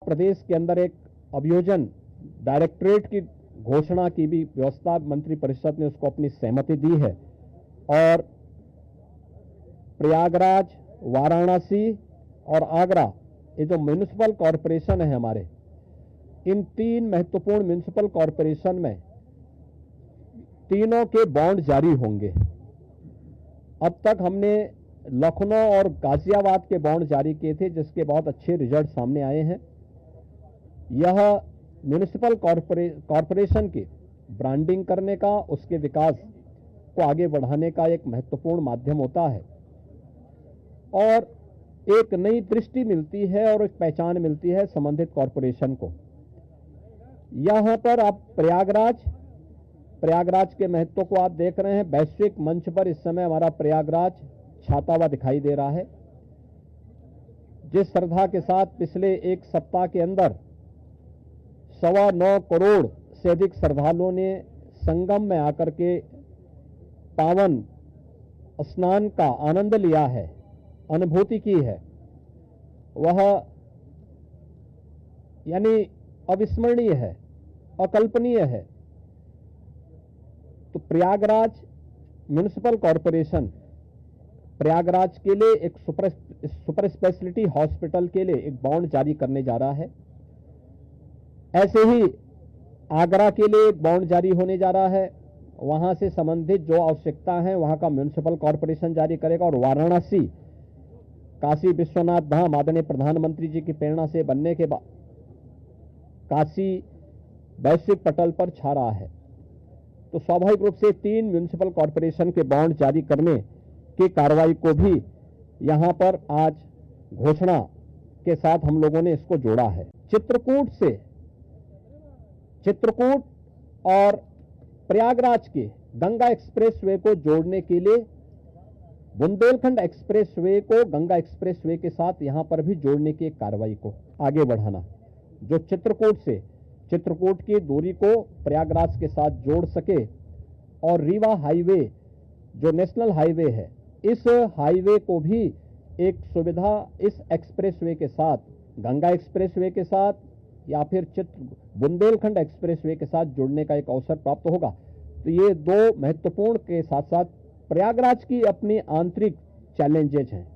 प्रदेश के अंदर एक अभियोजन डायरेक्टरेट की घोषणा की भी व्यवस्था मंत्रिपरिषद ने उसको अपनी सहमति दी है और प्रयागराज, वाराणसी और आगरा, ये जो म्युनिसिपल कॉरपोरेशन है हमारे, इन 3 महत्वपूर्ण म्युनिसिपल कॉरपोरेशन में तीनों के बॉन्ड जारी होंगे। अब तक हमने लखनऊ और गाजियाबाद के बॉन्ड जारी किए थे, जिसके बहुत अच्छे रिजल्ट सामने आए हैं। यह म्युनिसिपल कॉरपोरेशन की ब्रांडिंग करने का, उसके विकास को आगे बढ़ाने का एक महत्वपूर्ण माध्यम होता है और एक नई दृष्टि मिलती है और एक पहचान मिलती है संबंधित कॉरपोरेशन को। यहां पर आप प्रयागराज के महत्व को आप देख रहे हैं। वैश्विक मंच पर इस समय हमारा प्रयागराज छाता हुआ दिखाई दे रहा है। जिस श्रद्धा के साथ पिछले एक सप्ताह के अंदर 9.25 करोड़ से अधिक श्रद्धालुओं ने संगम में आकर के पावन स्नान का आनंद लिया है, अनुभूति की है, वह यानी अविस्मरणीय है, अकल्पनीय है। तो प्रयागराज म्युनिसिपल कॉरपोरेशन प्रयागराज के लिए एक सुपर स्पेशलिटी हॉस्पिटल के लिए एक बॉन्ड जारी करने जा रहा है। ऐसे ही आगरा के लिए एक बॉन्ड जारी होने जा रहा है। वहां से संबंधित जो आवश्यकता है वहां का म्युनिसिपल कॉरपोरेशन जारी करेगा। और वाराणसी, काशी विश्वनाथ धाम आदरणीय प्रधानमंत्री जी की प्रेरणा से बनने के बाद काशी वैश्विक पटल पर छा रहा है। तो स्वाभाविक रूप से 3 म्युनिसिपल कॉरपोरेशन के बॉन्ड जारी करने की कार्रवाई को भी यहां पर आज घोषणा के साथ हम लोगों ने इसको जोड़ा है। चित्रकूट और प्रयागराज के गंगा एक्सप्रेसवे को जोड़ने के लिए बुंदेलखंड एक्सप्रेसवे को गंगा एक्सप्रेसवे के साथ यहां पर भी जोड़ने की एक कार्रवाई को आगे बढ़ाना, जो चित्रकूट की दूरी को प्रयागराज के साथ जोड़ सके और रीवा हाईवे जो नेशनल हाईवे है, इस हाईवे को भी एक सुविधा इस एक्सप्रेसवे के साथ, गंगा एक्सप्रेसवे के साथ या फिर बुंदेलखंड एक्सप्रेसवे के साथ जुड़ने का एक अवसर प्राप्त होगा। तो ये 2 महत्वपूर्ण के साथ साथ प्रयागराज की अपनी आंतरिक चैलेंजेज हैं,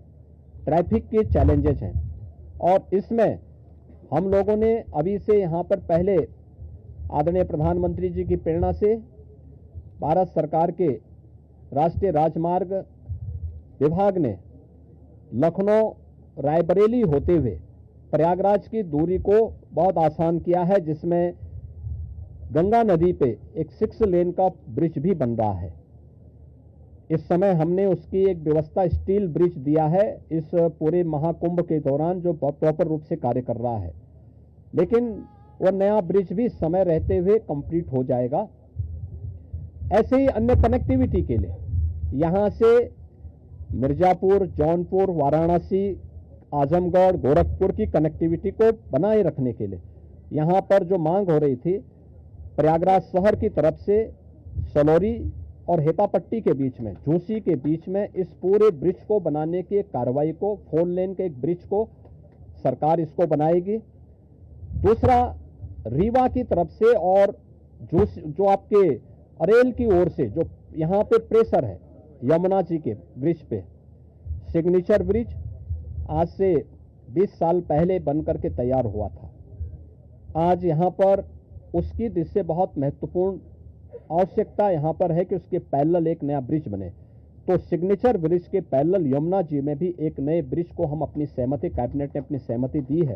ट्रैफिक के चैलेंजेज हैं और इसमें हम लोगों ने अभी से यहाँ पर पहले आदरणीय प्रधानमंत्री जी की प्रेरणा से भारत सरकार के राष्ट्रीय राजमार्ग विभाग ने लखनऊ रायबरेली होते हुए प्रयागराज की दूरी को बहुत आसान किया है, जिसमें गंगा नदी पे एक 6 लेन का ब्रिज भी बन रहा है। इस समय हमने उसकी एक व्यवस्था स्टील ब्रिज दिया है इस पूरे महाकुंभ के दौरान, जो प्रॉपर रूप से कार्य कर रहा है, लेकिन वह नया ब्रिज भी समय रहते हुए कंप्लीट हो जाएगा। ऐसे ही अन्य कनेक्टिविटी के लिए यहां से मिर्जापुर, जौनपुर, वाराणसी, आजमगढ़, गोरखपुर की कनेक्टिविटी को बनाए रखने के लिए यहां पर जो मांग हो रही थी, प्रयागराज शहर की तरफ से सलौरी और हेतापट्टी के बीच में, झूसी के बीच में इस पूरे ब्रिज को बनाने की कार्रवाई को, 4 लेन के एक ब्रिज को सरकार इसको बनाएगी। दूसरा, रीवा की तरफ से और जो आपके अरेल की ओर से जो यहां पे प्रेशर है यमुना जी के ब्रिज पे, सिग्नेचर ब्रिज आज से 20 साल पहले बनकर के तैयार हुआ था। आज यहां पर उसकी दृष्टि से बहुत महत्वपूर्ण आवश्यकता यहां पर है कि उसके पैरेलल एक नया ब्रिज बने। तो सिग्नेचर ब्रिज के पैरेलल यमुना जी में भी एक नए ब्रिज को हम अपनी सहमति, कैबिनेट ने अपनी सहमति दी है।